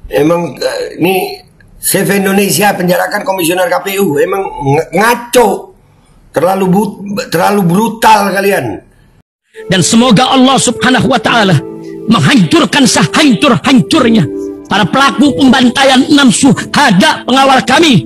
Emang ini CV Indonesia penjarakan komisioner KPU. Emang ngaco. Terlalu brutal kalian. Dan semoga Allah Subhanahu wa ta'ala menghancurkan sehancur-hancurnya para pelaku pembantaian 6 syuhada pengawal kami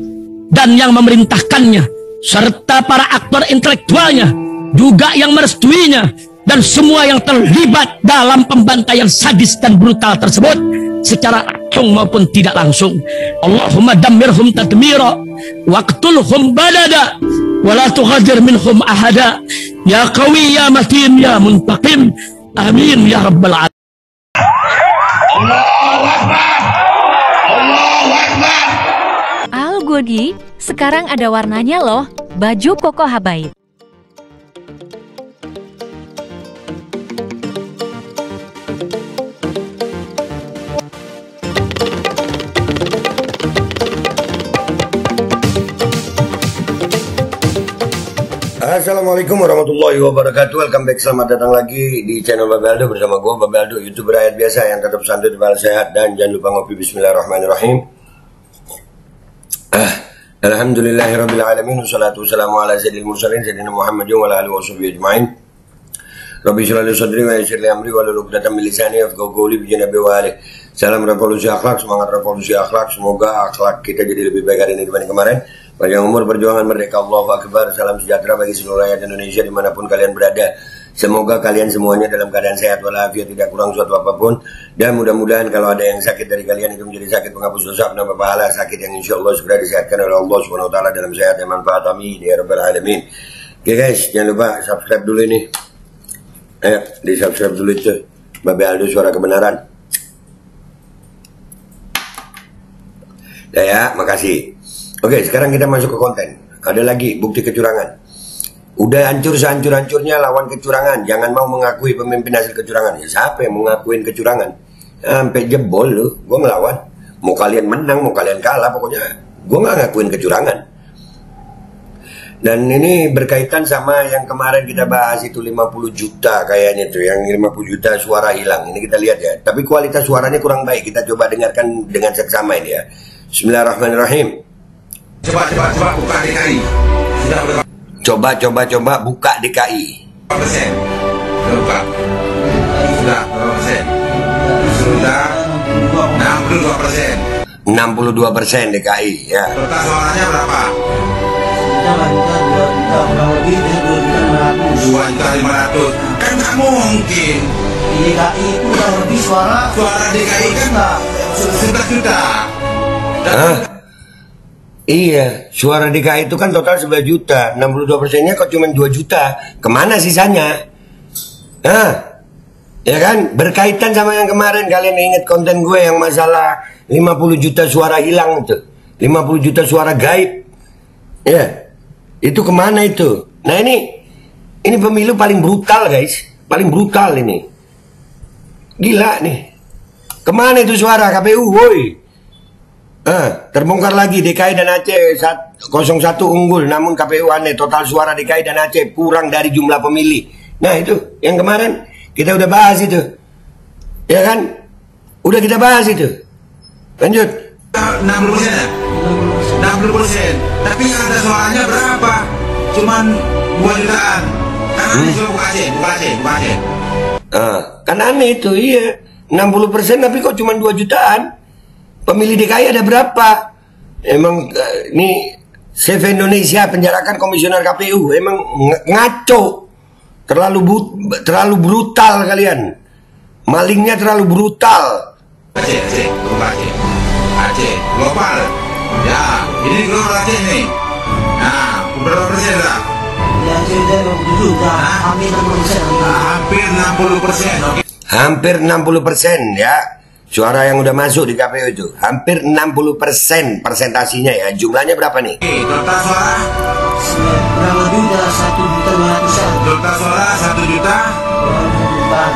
dan yang memerintahkannya, serta para aktor intelektualnya juga yang merestuinya, dan semua yang terlibat dalam pembantaian sadis dan brutal tersebut secara langsung maupun tidak langsung. Allahumma dammirhum tadmira waqtulhum badada wala tughadir minhum ahada ya qawi ya matin ya muntaqim amin ya rabbal alamin. Allahu Akbar, Allahu Akbar. Al Godi, sekarang ada warnanya loh, baju koko habaib. Assalamualaikum warahmatullahi wabarakatuh. Welcome back, selamat datang lagi di channel Babe Aldo bersama gue Babe Aldo, YouTuber rakyat biasa yang tetap santai, tetap sehat, dan jangan lupa ngopi. Bismillahirrahmanirrahim. Alhamdulillahirrabbilalamin. Wassalatu wassalamu ala sayyidil mursalin sayyidina Muhammadin wa ala alihi washabihi ajma'in. Rabbi shrah li sadri wa yassir li amri wahlul 'uqdatam min lisani yafqahu qawli bi janabi wa ali. Salam revolusi akhlak, semangat revolusi akhlak. Semoga akhlak kita jadi lebih baik hari ini dibanding kemarin. Panjang umur, perjuangan merdeka, Allahu Akbar. Salam sejahtera bagi seluruh rakyat Indonesia dimanapun kalian berada. Semoga kalian semuanya dalam keadaan sehat walafiat, tidak kurang suatu apapun. Dan mudah-mudahan kalau ada yang sakit dari kalian itu menjadi sakit penghapus dosa, penambah pahala, sakit yang insya Allah segera disehatkan oleh Allah Subhanahu Wa Taala dalam sehat dan manfaat. Amin ya rabbal alamin. Oke guys, jangan lupa subscribe dulu ini. Ayo di subscribe dulu itu Babe Aldo Suara Kebenaran. Ya, makasih. Oke, sekarang kita masuk ke konten. Ada lagi bukti kecurangan. Udah hancur sehancur-hancurnya lawan kecurangan. Jangan mau mengakui pemimpin hasil kecurangan. Ya, siapa yang mengakuin kecurangan? Sampai jebol lu, gue ngelawan. Mau kalian menang, mau kalian kalah, pokoknya gue nggak ngakuin kecurangan. Dan ini berkaitan sama yang kemarin kita bahas itu 50 juta kayaknya tuh. Yang 50 juta suara hilang. Ini kita lihat ya. Tapi kualitas suaranya kurang baik. Kita coba dengarkan dengan seksama ini ya. Bismillahirrahmanirrahim. Coba buka DKI. Coba buka DKI. Berapa persen? Buka. Sudah berapa persen? Sudah 62%. 62% DKI ya. Total suaranya berapa? 2.500.000. Kan nggak mungkin. Di DKI itu udah lebih suara DKI kan nggak 11 juta. Hah? Iya, suara DKI itu kan total 11 juta. 62%-nya kok cuma 2 juta. Kemana sisanya? Hah? Ya kan? Berkaitan sama yang kemarin. Kalian ingat konten gue yang masalah 50 juta suara hilang itu. 50 juta suara gaib. Ya. Itu kemana itu? Nah ini pemilu paling brutal guys. Paling brutal ini. Gila nih. Kemana itu suara KPU? Woi. Terbongkar lagi DKI dan Aceh 01 unggul, namun KPU aneh, total suara DKI dan Aceh kurang dari jumlah pemilih. Nah itu yang kemarin kita udah bahas itu, ya kan? Udah kita bahas itu. Lanjut. 60%. Tapi yang ada suaranya berapa? Cuman 2 jutaan. Kan aneh, coba buka Aceh. Kan aneh itu, iya. 60% tapi kok cuma 2 jutaan. Pemilih DKI ada berapa? Emang ini CV Indonesia penjarakan komisioner KPU. Emang ngaco. Terlalu brutal kalian. Malingnya terlalu brutal. Aceh, global. Ya, ini global Aceh nih. Nah, berapa persen lah? ya sudah 20 juta, hampir 60%. Hampir 60%. Oke. Hampir 60% ya. Suara yang udah masuk di KPU itu hampir 60% persentasinya ya. Jumlahnya berapa nih? Total suara Kurang lebih udah 1.200.000. total suara 1 juta,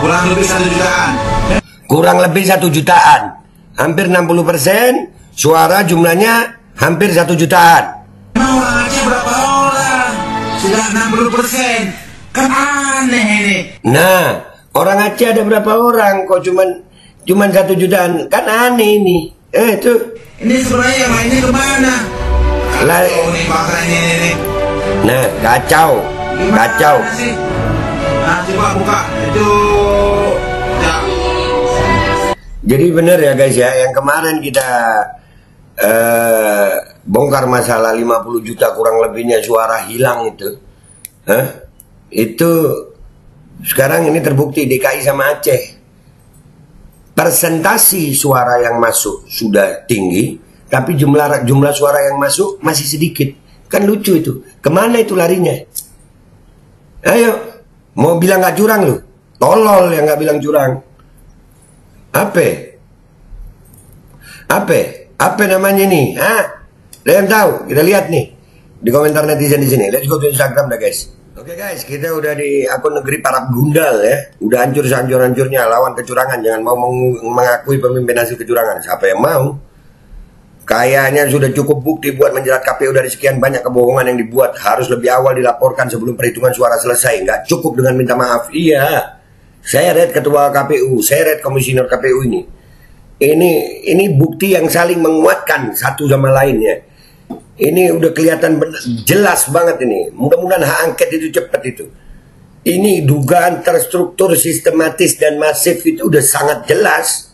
kurang lebih 1 jutaan. Kurang lebih 1 jutaan. Hampir 60%. Suara jumlahnya hampir 1 jutaan. Emang orang Aceh berapa orang? Sudah 60%. Kan aneh ini. Nah, orang Aceh ada berapa orang? Kok cuman 1 jutaan? Kan aneh ini. Itu. Ini sebenarnya mainnya kemana? Lah. Oh, nih bakarnya ini. Nah, kacau. Gimana Kacau. sih? Nah, coba buka. Itu. Ya. Jadi bener ya guys ya, yang kemarin kita bongkar masalah 50 juta kurang lebihnya suara hilang itu. Itu sekarang ini terbukti DKI sama Aceh. Persentasi suara yang masuk sudah tinggi, tapi jumlah suara yang masuk masih sedikit. Kan lucu itu. Kemana itu larinya? Ayo, mau bilang nggak curang lu? Tolol yang nggak bilang curang. Apa namanya ini? Ada yang tahu? Kita lihat nih di komentar netizen di sini. Let's go to Instagram dah guys. Oke guys, kita udah di akun negeri para gundal ya. Udah hancur sehancur-hancurnya lawan kecurangan. Jangan mau mengakui pemimpin hasil kecurangan. Siapa yang mau? Kayaknya sudah cukup bukti buat menjerat KPU dari sekian banyak kebohongan yang dibuat. Harus lebih awal dilaporkan sebelum perhitungan suara selesai. Nggak cukup dengan minta maaf. Iya, saya read ketua KPU, saya read komisioner KPU ini. Ini bukti yang saling menguatkan satu sama lainnya. Ini udah kelihatan jelas banget ini. Mudah-mudahan hak angket itu cepat itu. Ini dugaan terstruktur, sistematis dan masif itu udah sangat jelas.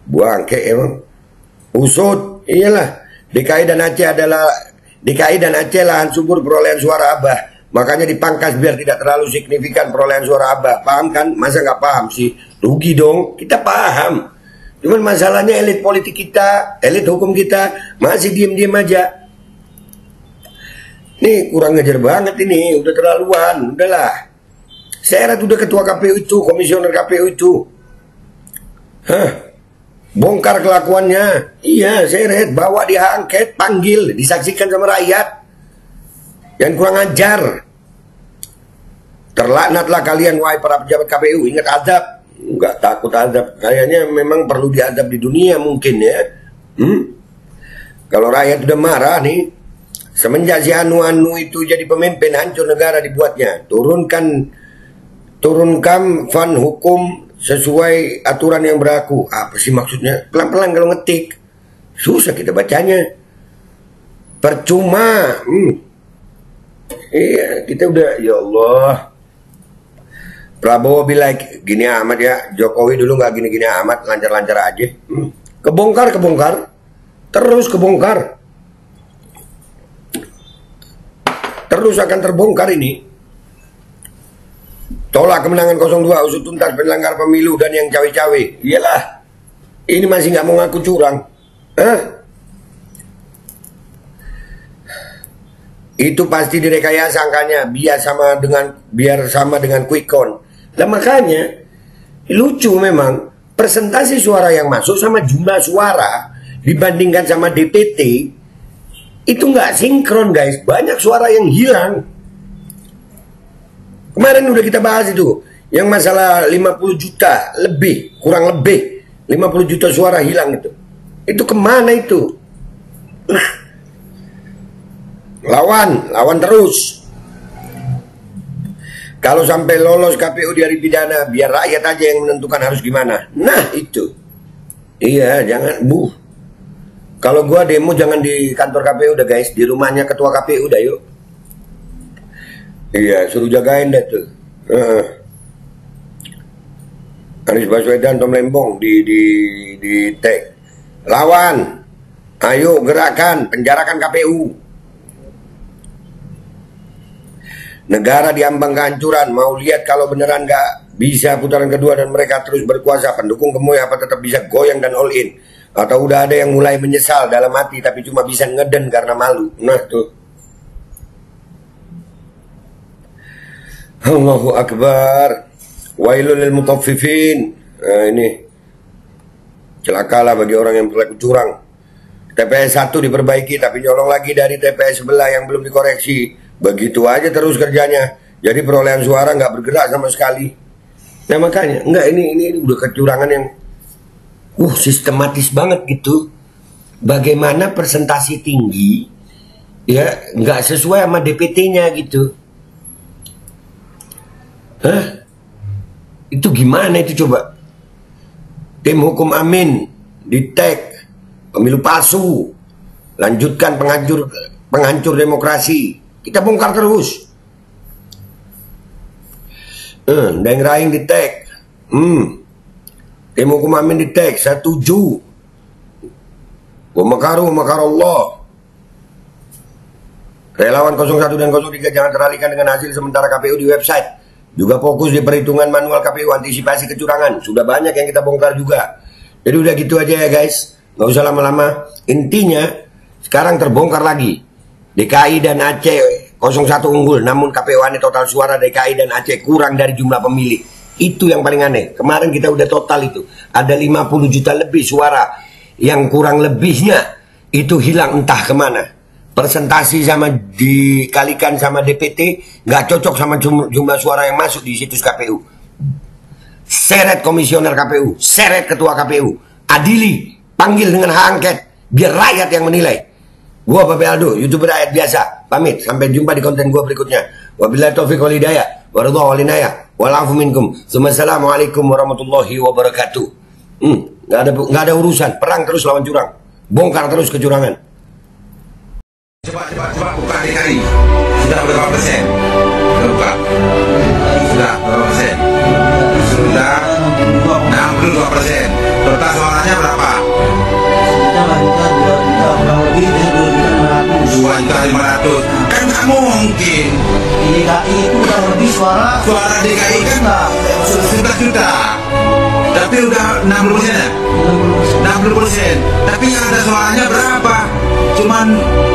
Buang angket emang. Usut, iyalah. DKI dan Aceh lahan subur perolehan suara Abah. Makanya dipangkas biar tidak terlalu signifikan perolehan suara Abah. Paham kan? Masa nggak paham sih? Rugi dong. Kita paham. Cuman masalahnya elit politik kita, elit hukum kita masih diem-diem aja. Nih kurang ngejar banget ini, udah terlaluan, udahlah. Saya udah ketua KPU itu, komisioner KPU itu. Bongkar kelakuannya. Iya, saya read, bawa dia angket, panggil, disaksikan sama rakyat. Yang kurang ajar. Terlaknatlah kalian wahai para pejabat KPU, ingat azab. Enggak takut azab, kayaknya memang perlu diazab di dunia mungkin ya. Kalau rakyat udah marah nih, semenjak si Anu itu jadi pemimpin, hancur negara dibuatnya. Turunkan fund hukum sesuai aturan yang berlaku. Apa sih maksudnya? Pelan-pelan kalau ngetik. Susah kita bacanya. Percuma. Iya, kita udah, ya Allah. Prabowo bilang gini amat ya. Jokowi dulu nggak gini-gini amat, lancar-lancar aja. Kebongkar. Terus kebongkar. Terus akan terbongkar ini. Tolak kemenangan 02, usut tuntas penyelenggara pemilu dan yang cawe-cawe. Iyalah, ini masih nggak mau ngaku curang. Itu pasti direkayasa angkanya, biar sama dengan quick count. Nah makanya lucu memang persentase suara yang masuk sama jumlah suara dibandingkan sama DPT itu nggak sinkron guys, banyak suara yang hilang. Kemarin udah kita bahas itu, yang masalah 50 juta lebih, kurang lebih 50 juta suara hilang itu. Itu kemana itu? Lawan terus. Kalau sampai lolos KPU dari pidana, biar rakyat aja yang menentukan harus gimana. Nah itu. Iya, jangan kalau gua demo jangan di kantor KPU udah guys, di rumahnya ketua KPU udah yuk. Iya, suruh jagain deh tuh. Anies Baswedan, Tom Lembong di tag. Lawan, ayo gerakan, penjarakan KPU. Negara diambang kehancuran, mau lihat kalau beneran nggak bisa putaran kedua dan mereka terus berkuasa, pendukung gemoy apa tetap bisa goyang dan all in? Atau udah ada yang mulai menyesal dalam hati tapi cuma bisa ngeden karena malu? Nah tuh. Allahu Akbar. Wailul lil mutaffifin. Nah ini. Celakalah bagi orang yang berlaku curang. TPS 1 diperbaiki tapi nyolong lagi dari TPS sebelah yang belum dikoreksi. Begitu aja terus kerjanya. Jadi perolehan suara nggak bergerak sama sekali. Nah makanya, enggak ini udah kecurangan yang sistematis banget gitu. Bagaimana presentasi tinggi ya nggak sesuai sama DPT-nya gitu. Itu gimana itu coba? Tim hukum Amin di tag pemilu palsu, lanjutkan penghancur demokrasi. Kita bongkar terus. Deng Raing di tag. Temu Kumamin di tag. Saya setuju. Wa makaru makarallah. Relawan 01 dan 03 jangan teralihkan dengan hasil sementara KPU di website. Juga fokus di perhitungan manual KPU, antisipasi kecurangan. Sudah banyak yang kita bongkar juga. Jadi udah gitu aja ya guys. Nggak usah lama-lama. Intinya sekarang terbongkar lagi. DKI dan Aceh 01 unggul. Namun KPU aneh total suara DKI dan Aceh kurang dari jumlah pemilih. Itu yang paling aneh. Kemarin kita udah total itu. Ada 50 juta lebih suara. Yang kurang lebihnya itu hilang entah kemana. Presentasi sama dikalikan sama DPT nggak cocok sama jumlah suara yang masuk di situs KPU. Seret komisioner KPU, seret ketua KPU, adili, panggil dengan hak angket, biar rakyat yang menilai. Gua Babe Aldo, YouTuber rakyat biasa, pamit. Sampai jumpa di konten gua berikutnya. Wabillahi taufiq wal hidayah, waridha wal inayah, wal afu minkum. Assalamualaikum warahmatullahi wabarakatuh. Nggak ada urusan, perang terus lawan curang, bongkar terus kecurangan. Coba buka DKI. Sudah berapa persen? Buka. Sudah berapa persen? Sudah 62%. Total suaranya berapa? 2.500. Kan nggak mungkin. Di DKI itu kurang lebih suara DKI kan 11 juta. Tapi udah 60% ya? 60%. Tapi yang ada suaranya berapa? Cuman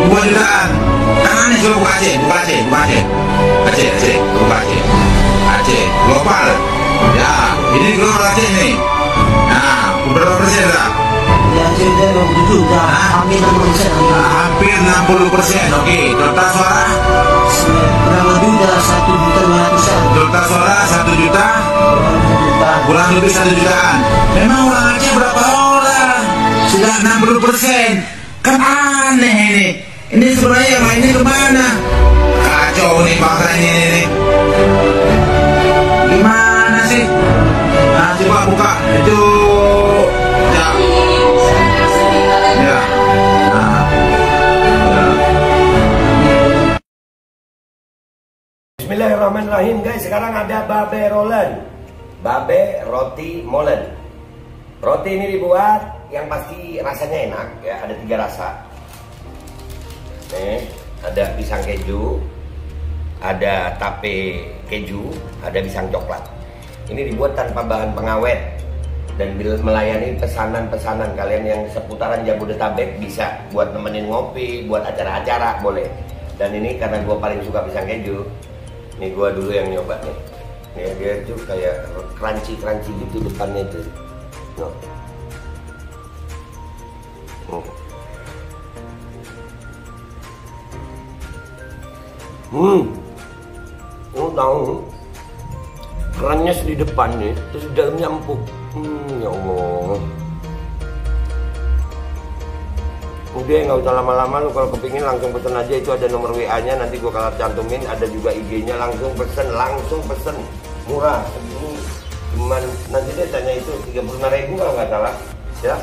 2 jutaan. Kan aneh. Coba buka Aceh. Aceh global. Ya, ini global Aceh nih. Nah, berapa persen lah? di Aceh dia 27 juta, hampir 60%. Hampir 60%. Oke, total suara Kurang lebih udah 1.500.000. total suara 1 juta. Kurang lebih 1 jutaan. Memang orang Aceh berapa orang? Sudah 60%. Kan aneh ini. Ini sebenarnya yang lainnya kemana? Kacau nih bangsa ini. Gimana sih? Nah, coba buka itu. Ya. Ya. Nah. Ya. Bismillahirrahmanirrahim guys. Sekarang ada Babe Roland, Babe Roti Molen. Roti ini dibuat yang pasti rasanya enak ya. Ada 3 rasa. Nih, ada pisang keju, ada tape keju, ada pisang coklat. Ini dibuat tanpa bahan pengawet dan melayani pesanan-pesanan kalian yang seputaran Jabodetabek, bisa buat nemenin ngopi, buat acara-acara boleh. Dan ini karena gua paling suka pisang keju, nih gua dulu yang nyoba nih. Nih dia tuh kayak crunchy gitu depannya itu. No. Tahu kerannyes di depan nih, terus di dalamnya empuk. Ya Allah. Udah nggak usah lama-lama, lu kalau kepingin langsung pesen aja, itu ada nomor WA-nya, nanti gua kalau cantumin, ada juga IG-nya, langsung pesen, murah. Cuman nanti dia tanya itu 35.000 kalau nggak salah, ya.